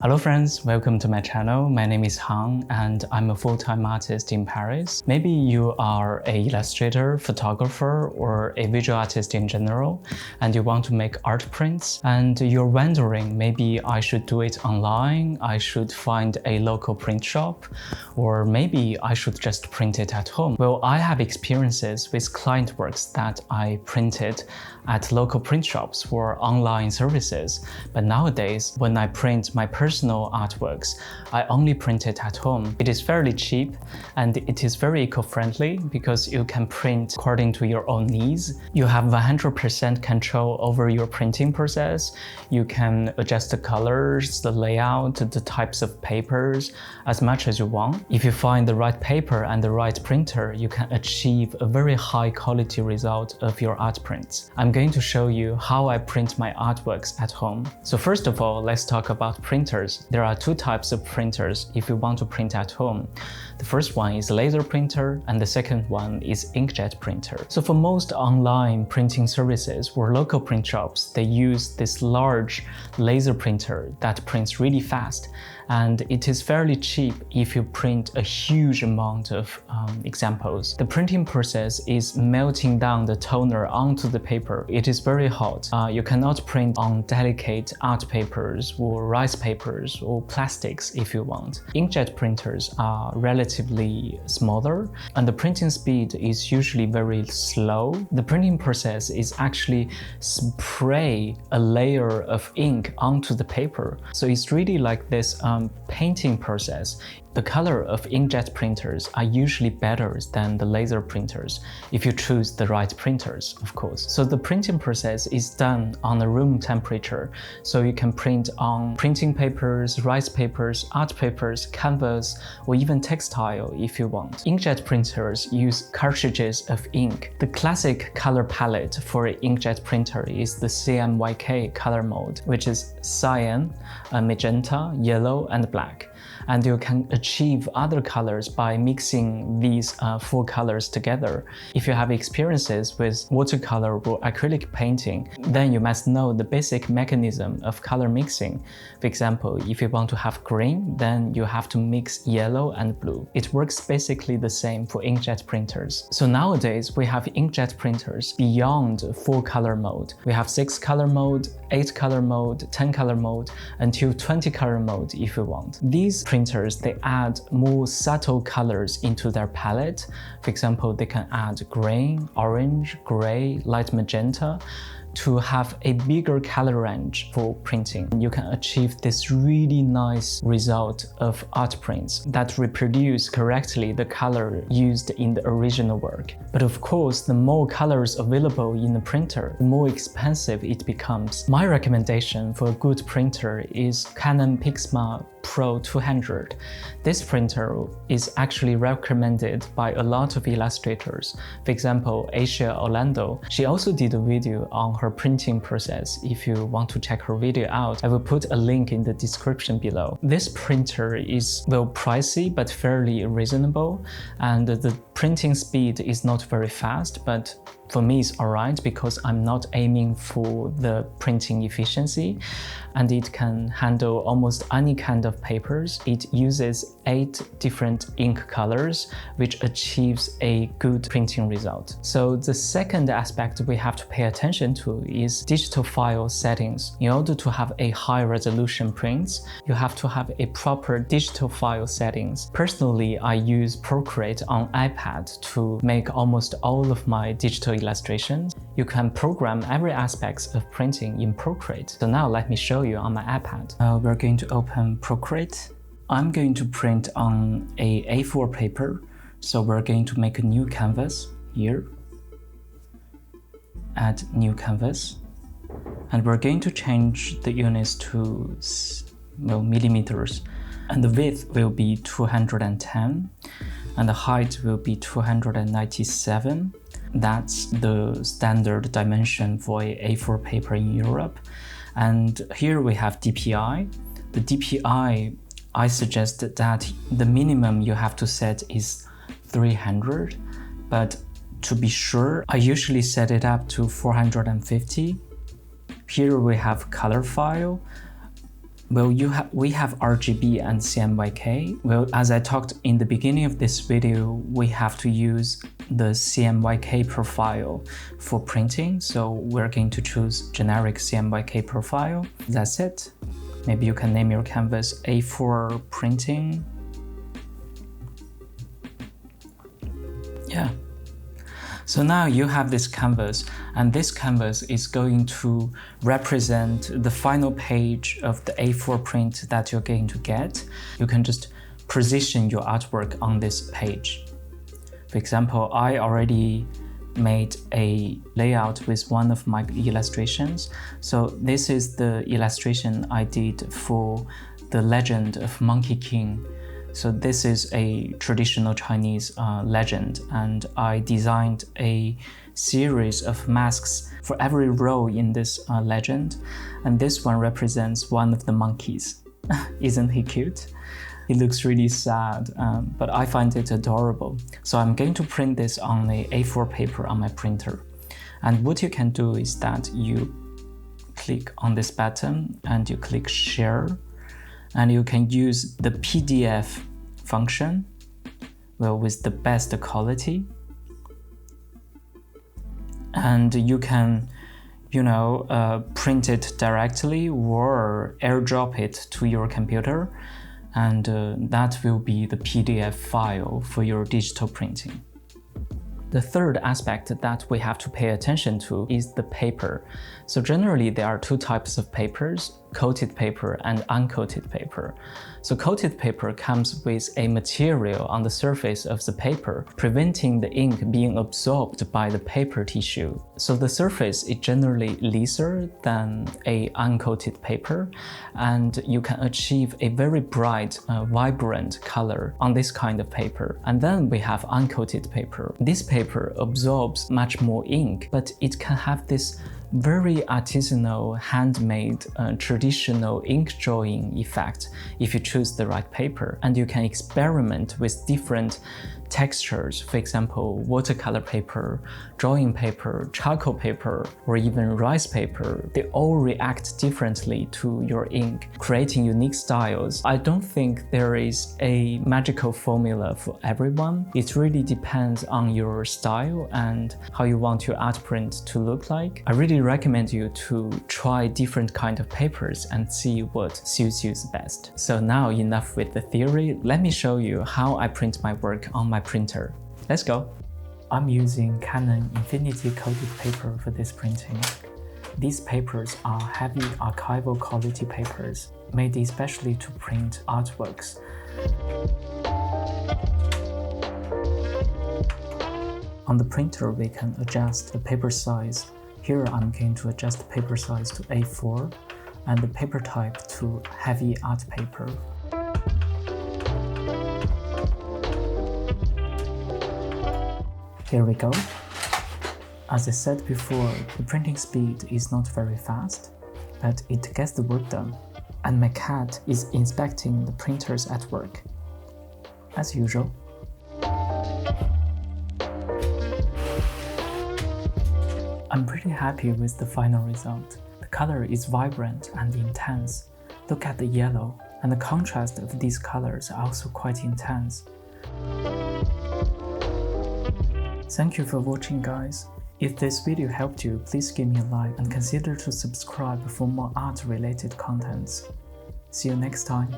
Hello friends, welcome to my channel. My name is Han and I'm a full-time artist in Paris. Maybe you are an illustrator, photographer, or a visual artist in general, and you want to make art prints, and you're wondering maybe I should do it online, I should find a local print shop, or maybe I should just print it at home. Well, I have experiences with client works that I printed at local print shops or online services, but nowadays when I print my personal artworks, I only print it at home. It is fairly cheap and it is very eco-friendly because you can print according to your own needs. You have 100% control over your printing process. You can adjust the colors, the layout, the types of papers as much as you want. If you find the right paper and the right printer, you can achieve a very high quality result of your art prints. I'm going to show you how I print my artworks at home. So first of all, let's talk about printers. There are two types of printers if you want to print at home. The first one is laser printer and the second one is inkjet printer. So for most online printing services or local print shops, they use this large laser printer that prints really fast, and it is fairly cheap if you print a huge amount of examples. The printing process is melting down the toner onto the paper. It is very hot. You cannot print on delicate art papers or rice papers or plastics if you want. Inkjet printers are relatively smaller and the printing speed is usually very slow. The printing process is actually spray a layer of ink onto the paper. So it's really like this painting process. The color of inkjet printers are usually better than the laser printers if you choose the right printers, of course. So the printing process is done on a room temperature, so you can print on printing papers, rice papers, art papers, canvas, or even textile if you want. Inkjet printers use cartridges of ink. The classic color palette for an inkjet printer is the CMYK color mode, which is cyan, magenta, yellow, and black. And you can achieve other colors by mixing these four colors together. If you have experiences with watercolor or acrylic painting, then you must know the basic mechanism of color mixing. For example, if you want to have green, then you have to mix yellow and blue. It works basically the same for inkjet printers. So nowadays, we have inkjet printers beyond 4-color mode. We have 6-color mode, 8-color mode, 10-color mode, until 20-color mode if you want. These printers, they add more subtle colors into their palette. For example, they can add green, orange, gray, light magenta to have a bigger color range for printing. You can achieve this really nice result of art prints that reproduce correctly the color used in the original work. But of course, the more colors available in the printer, the more expensive it becomes. My recommendation for a good printer is Canon PIXMA Pro 200. This printer is actually recommended by a lot of illustrators. For example, Asia Orlando. She also did a video on her printing process. If you want to check her video out, I will put a link in the description below. This printer is well pricey but fairly reasonable, and the printing speed is not very fast, but for me it's alright because I'm not aiming for the printing efficiency, and it can handle almost any kind of papers. It uses 8 different ink colors, which achieves a good printing result. So the second aspect we have to pay attention to is digital file settings. In order to have a high resolution prints, you have to have a proper digital file settings. Personally, I use Procreate on iPad to make almost all of my digital illustrations. You can program every aspect of printing in Procreate. So now let me show you on my iPad. We're going to open Procreate. I'm going to print on a A4 paper. So we're going to make a new canvas here. Add new canvas. And we're going to change the units to millimeters. And the width will be 210. And the height will be 297. That's the standard dimension for a A4 paper in Europe. And here we have DPI. The DPI, I suggest that the minimum you have to set is 300, but to be sure, I usually set it up to 450. Here we have color file. Well, we have RGB and CMYK. Well, as I talked in the beginning of this video, we have to use the CMYK profile for printing. So we're going to choose generic CMYK profile. That's it. Maybe you can name your canvas A4 printing. Yeah. So now you have this canvas, and this canvas is going to represent the final page of the A4 print that you're going to get. You can just position your artwork on this page. For example, I already made a layout with one of my illustrations. So this is the illustration I did for the legend of Monkey King. So this is a traditional Chinese legend, and I designed a series of masks for every role in this legend, and this one represents one of the monkeys. Isn't he cute? He looks really sad, but I find it adorable. So I'm going to print this on a A4 paper on my printer. And what you can do is that you click on this button and you click share, and you can use the PDF function, well, with the best quality. And you can, print it directly or airdrop it to your computer, and that will be the PDF file for your digital printing. The third aspect that we have to pay attention to is the paper. So generally there are two types of papers, coated paper and uncoated paper. So coated paper comes with a material on the surface of the paper, preventing the ink being absorbed by the paper tissue. So the surface is generally looser than a uncoated paper, and you can achieve a very bright, vibrant color on this kind of paper. And then we have uncoated paper. This paper absorbs much more ink, but it can have this very artisanal, handmade, traditional ink drawing effect if you choose the right paper. And you can experiment with different textures, for example, watercolor paper, drawing paper, charcoal paper, or even rice paper. They all react differently to your ink, creating unique styles. I don't think there is a magical formula for everyone. It really depends on your style and how you want your art print to look like. I really recommend you to try different kinds of papers and see what suits you the best. So now enough with the theory, let me show you how I print my work on my printer. Let's go. I'm using Canon Infinity coated paper for this printing. These papers are heavy archival quality papers, made especially to print artworks. On the printer, we can adjust the paper size. Here I'm going to adjust the paper size to A4 and the paper type to heavy art paper. Here we go. As I said before, the printing speed is not very fast, but it gets the work done. And my cat is inspecting the printers at work, as usual. I'm pretty happy with the final result. The color is vibrant and intense. Look at the yellow, and the contrast of these colors are also quite intense. Thank you for watching, guys. If this video helped you, please give me a like and consider to subscribe for more art-related contents. See you next time.